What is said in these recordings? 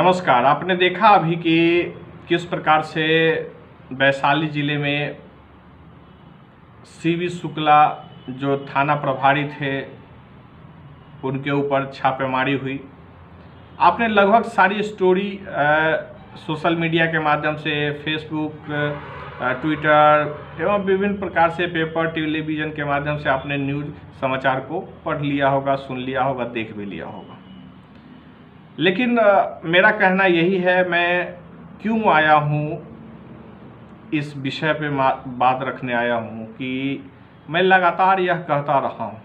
नमस्कार। आपने देखा अभी कि किस प्रकार से वैशाली जिले में सीवी शुक्ला जो थाना प्रभारी थे उनके ऊपर छापेमारी हुई। आपने लगभग सारी स्टोरी सोशल मीडिया के माध्यम से फेसबुक, ट्विटर एवं विभिन्न प्रकार से पेपर, टेलीविज़न के माध्यम से आपने न्यूज़ समाचार को पढ़ लिया होगा, सुन लिया होगा, देख भी लिया होगा। लेकिन मेरा कहना यही है, मैं क्यों आया हूँ इस विषय पे बात रखने आया हूँ कि मैं लगातार यह कहता रहा हूँ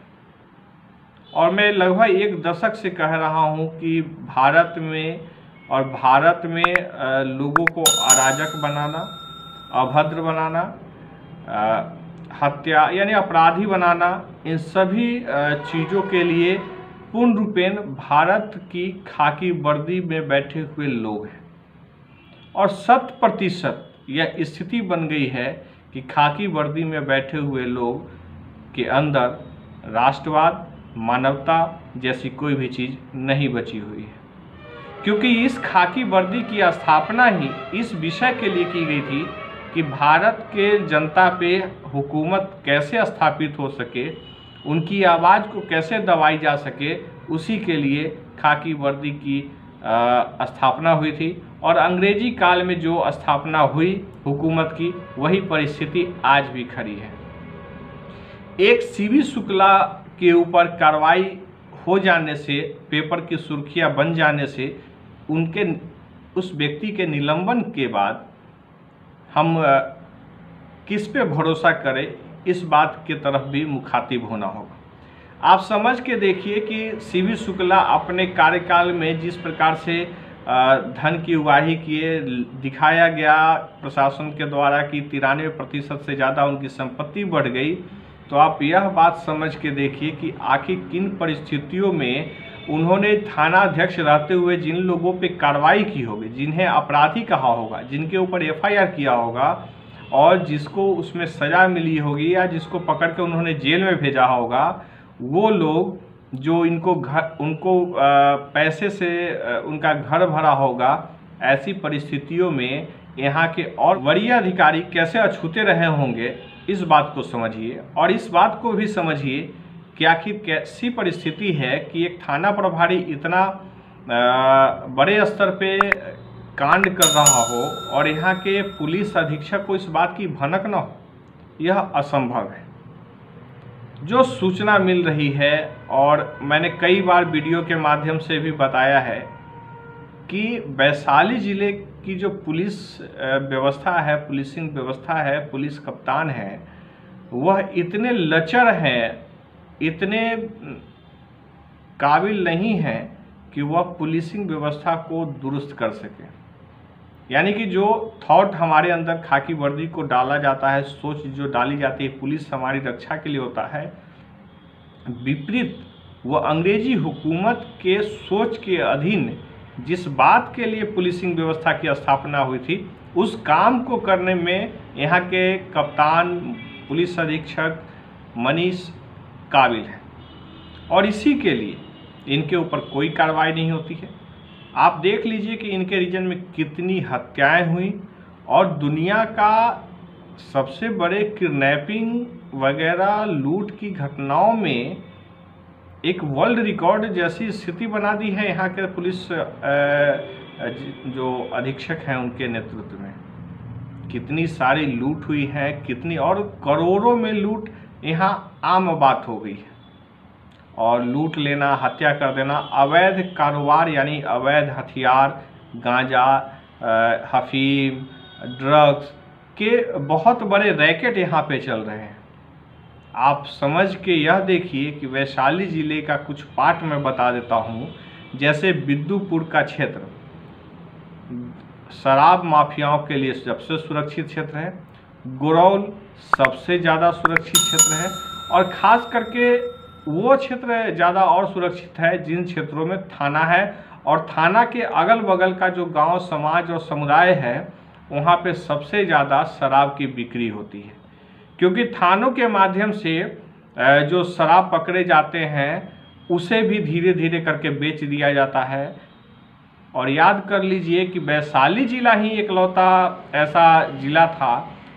और मैं लगभग एक दशक से कह रहा हूँ कि भारत में लोगों को अराजक बनाना, अभद्र बनाना, हत्या यानी अपराधी बनाना, इन सभी चीज़ों के लिए पूर्ण रूपेण भारत की खाकी वर्दी में बैठे हुए लोग हैं। और 100% यह स्थिति बन गई है कि खाकी वर्दी में बैठे हुए लोग के अंदर राष्ट्रवाद, मानवता जैसी कोई भी चीज़ नहीं बची हुई है। क्योंकि इस खाकी वर्दी की स्थापना ही इस विषय के लिए की गई थी कि भारत के जनता पे हुकूमत कैसे स्थापित हो सके, उनकी आवाज़ को कैसे दबाई जा सके, उसी के लिए खाकी वर्दी की स्थापना हुई थी। और अंग्रेजी काल में जो स्थापना हुई हुकूमत की, वही परिस्थिति आज भी खड़ी है। एक सीवी शुक्ला के ऊपर कार्रवाई हो जाने से, पेपर की सुर्खियां बन जाने से, उस व्यक्ति के निलंबन के बाद हम किस पे भरोसा करें, इस बात की तरफ भी मुखातिब होना होगा। आप समझ के देखिए कि सीवी शुक्ला अपने कार्यकाल में जिस प्रकार से धन की उगाही किए, दिखाया गया प्रशासन के द्वारा कि 93% से ज़्यादा उनकी संपत्ति बढ़ गई, तो आप यह बात समझ के देखिए कि आखिर किन परिस्थितियों में उन्होंने थानाध्यक्ष रहते हुए जिन लोगों पे कार्रवाई की होगी, जिन्हें अपराधी कहा होगा, जिनके ऊपर FIR किया होगा और जिसको उसमें सज़ा मिली होगी या जिसको पकड़ के उन्होंने जेल में भेजा होगा, वो लोग जो उनको पैसे से उनका घर भरा होगा, ऐसी परिस्थितियों में यहाँ के और वरीय अधिकारी कैसे अछूते रहे होंगे, इस बात को समझिए। और इस बात को भी समझिए कि आखिर कैसी परिस्थिति है कि एक थाना प्रभारी इतना बड़े स्तर पे कांड कर रहा हो और यहाँ के पुलिस अधीक्षक को इस बात की भनक न हो, यह असंभव है। जो सूचना मिल रही है, और मैंने कई बार वीडियो के माध्यम से भी बताया है कि वैशाली ज़िले की जो पुलिस व्यवस्था है, पुलिसिंग व्यवस्था है, पुलिस कप्तान है, वह इतने लचर हैं, इतने काबिल नहीं हैं कि वह पुलिसिंग व्यवस्था को दुरुस्त कर सके। यानी कि जो थॉट हमारे अंदर खाकी वर्दी को डाला जाता है, सोच जो डाली जाती है पुलिस हमारी रक्षा के लिए होता है, विपरीत वह अंग्रेजी हुकूमत के सोच के अधीन जिस बात के लिए पुलिसिंग व्यवस्था की स्थापना हुई थी, उस काम को करने में यहाँ के कप्तान, पुलिस अधीक्षक मनीष काबिल है। और इसी के लिए इनके ऊपर कोई कार्रवाई नहीं होती है। आप देख लीजिए कि इनके रीजन में कितनी हत्याएं हुई और दुनिया का सबसे बड़े किडनैपिंग वगैरह लूट की घटनाओं में एक वर्ल्ड रिकॉर्ड जैसी स्थिति बना दी है यहाँ के पुलिस जो अधीक्षक हैं उनके नेतृत्व में। कितनी सारी लूट हुई है, कितनी और करोड़ों में लूट यहाँ आम बात हो गई है। और लूट लेना, हत्या कर देना, अवैध कारोबार यानी अवैध हथियार, गांजा, हफीम, ड्रग्स के बहुत बड़े रैकेट यहाँ पे चल रहे हैं। आप समझ के यह देखिए कि वैशाली ज़िले का कुछ पार्ट मैं बता देता हूँ। जैसे बिद्दुपुर का क्षेत्र शराब माफियाओं के लिए सबसे सुरक्षित क्षेत्र है, गुरौल सबसे ज़्यादा सुरक्षित क्षेत्र है, और ख़ास करके वो क्षेत्र ज़्यादा और सुरक्षित है जिन क्षेत्रों में थाना है और थाना के अगल बगल का जो गांव, समाज और समुदाय है, वहाँ पे सबसे ज़्यादा शराब की बिक्री होती है। क्योंकि थानों के माध्यम से जो शराब पकड़े जाते हैं उसे भी धीरे धीरे करके बेच दिया जाता है और याद कर लीजिए कि वैशाली जिला ही एकलौता ऐसा जिला था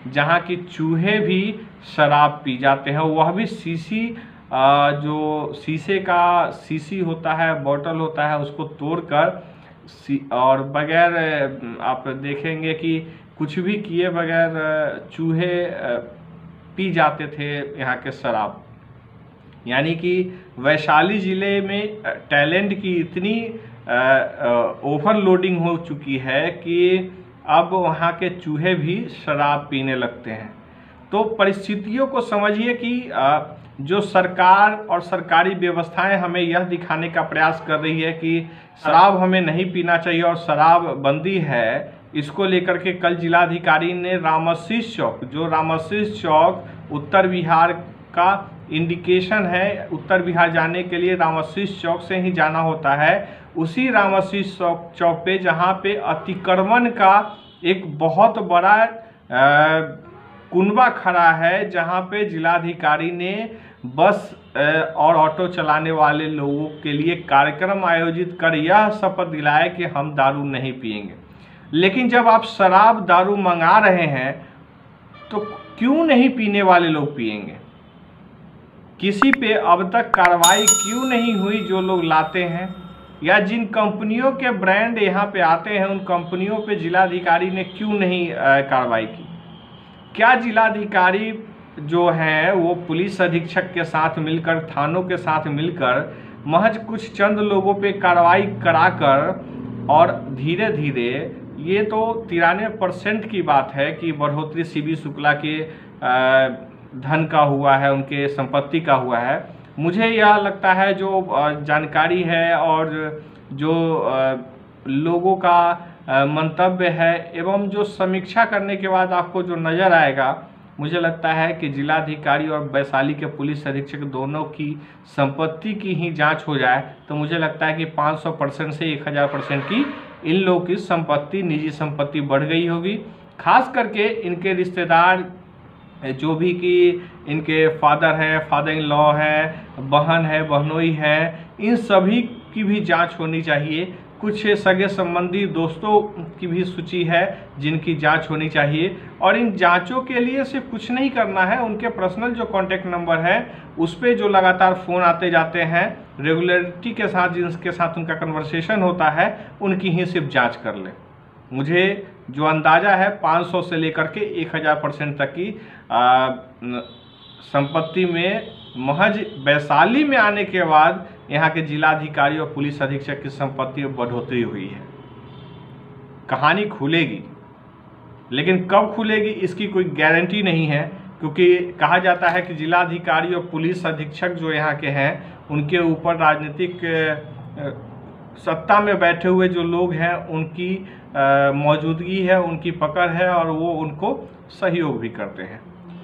जहां की चूहे भी शराब पी जाते हैं, वह भी शीशी जो शीशे का शीशी होता है, बोतल होता है, उसको तोड़कर और बगैर आप देखेंगे कि कुछ भी किए बगैर चूहे पी जाते थे यहाँ के शराब। यानी कि वैशाली ज़िले में टैलेंट की इतनी ओवरलोडिंग हो चुकी है कि अब वहाँ के चूहे भी शराब पीने लगते हैं। तो परिस्थितियों को समझिए कि जो सरकार और सरकारी व्यवस्थाएं हमें यह दिखाने का प्रयास कर रही है कि शराब हमें नहीं पीना चाहिए और शराब बंदी है, इसको लेकर के कल जिलाधिकारी ने रामशीष चौक, जो रामशीष चौक उत्तर बिहार का इंडिकेशन है, उत्तर बिहार जाने के लिए रामशीष चौक से ही जाना होता है, उसी रामशीष चौक पे जहाँ पे अतिक्रमण का एक बहुत बड़ा कुनबा खड़ा है, जहाँ पे जिलाधिकारी ने बस और ऑटो चलाने वाले लोगों के लिए कार्यक्रम आयोजित कर यह शपथ दिलाया कि हम दारू नहीं पिएंगे। लेकिन जब आप शराब दारू मंगा रहे हैं तो क्यों नहीं पीने वाले लोग पिएंगे? किसी पे अब तक कार्रवाई क्यों नहीं हुई जो लोग लाते हैं? या जिन कंपनियों के ब्रांड यहाँ पे आते हैं उन कंपनियों पे जिलाधिकारी ने क्यों नहीं कार्रवाई की? क्या जिलाधिकारी जो हैं वो पुलिस अधीक्षक के साथ मिलकर, थानों के साथ मिलकर महज कुछ चंद लोगों पे कार्रवाई कराकर और धीरे धीरे, ये तो 93% की बात है कि बढ़ोतरी सीबी शुक्ला के धन का हुआ है, उनके संपत्ति का हुआ है। मुझे यह लगता है जो जानकारी है और जो लोगों का मंतव्य है एवं जो समीक्षा करने के बाद आपको जो नज़र आएगा, मुझे लगता है कि जिलाधिकारी और वैशाली के पुलिस अधीक्षक दोनों की संपत्ति की ही जांच हो जाए तो मुझे लगता है कि 500% से 1000% की इन लोगों की संपत्ति, निजी संपत्ति बढ़ गई होगी। खास करके इनके रिश्तेदार जो भी कि इनके फादर है, फादर इन लॉ है, बहन है, बहनोई है, इन सभी की भी जांच होनी चाहिए। कुछ सगे संबंधी दोस्तों की भी सूची है जिनकी जांच होनी चाहिए और इन जांचों के लिए सिर्फ कुछ नहीं करना है, उनके पर्सनल जो कॉन्टैक्ट नंबर है उस पर जो लगातार फ़ोन आते जाते हैं, रेगुलरिटी के साथ जिनके साथ उनका कन्वर्सेशन होता है, उनकी ही सिर्फ जांच कर ले। मुझे जो अंदाज़ा है 500 से लेकर के 1000% तक की संपत्ति में महज वैशाली में आने के बाद यहाँ के जिलाधिकारी और पुलिस अधीक्षक की संपत्ति में बढ़ोतरी हुई है। कहानी खुलेगी, लेकिन कब खुलेगी इसकी कोई गारंटी नहीं है, क्योंकि कहा जाता है कि जिलाधिकारी और पुलिस अधीक्षक जो यहाँ के हैं उनके ऊपर राजनीतिक सत्ता में बैठे हुए जो लोग हैं उनकी मौजूदगी है, उनकी पकड़ है और वो उनको सहयोग भी करते हैं।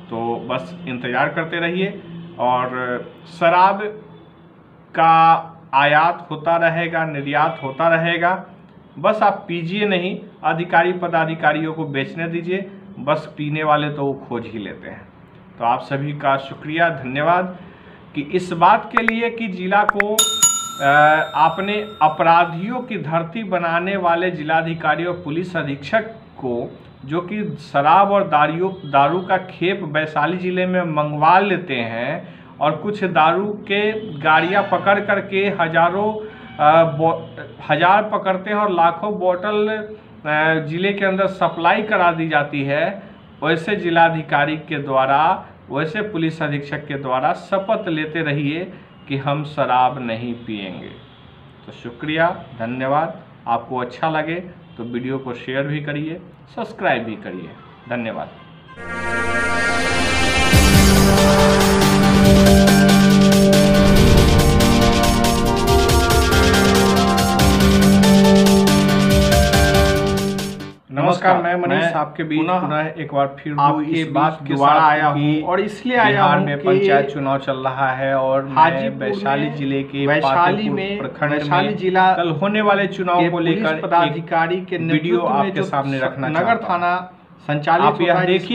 तो बस इंतज़ार करते रहिए और शराब का आयात होता रहेगा, निर्यात होता रहेगा। बस आप पीजिए नहीं, अधिकारी पदाधिकारियों को बेचने दीजिए, बस पीने वाले तो वो खोज ही लेते हैं। तो आप सभी का शुक्रिया, धन्यवाद कि इस बात के लिए कि जिला को आपने अपराधियों की धरती बनाने वाले जिलाधिकारी और पुलिस अधीक्षक को, जो कि शराब और दारू का खेप वैशाली ज़िले में मंगवा लेते हैं और कुछ दारू के गाड़ियां पकड़ करके हजार पकड़ते हैं और लाखों बोतल ज़िले के अंदर सप्लाई करा दी जाती है, वैसे जिलाधिकारी के द्वारा, वैसे पुलिस अधीक्षक के द्वारा शपथ लेते रहिए कि हम शराब नहीं पिएंगे। तो शुक्रिया, धन्यवाद। आपको अच्छा लगे तो वीडियो को शेयर भी करिए, सब्सक्राइब भी करिए। धन्यवाद। नमस्कार, मैं मनीष आपके बीच पुनः एक बार फिर आपकी बात के साथ आया हूँ और इसलिए आया हूँ में पंचायत चुनाव चल रहा है और हाजीपुर वैशाली जिले के वैशाली में वैशाली जिला कल होने वाले चुनाव को लेकर पदाधिकारी के वीडियो आपके सामने रखना, नगर थाना संचालित, आप यह देखिए।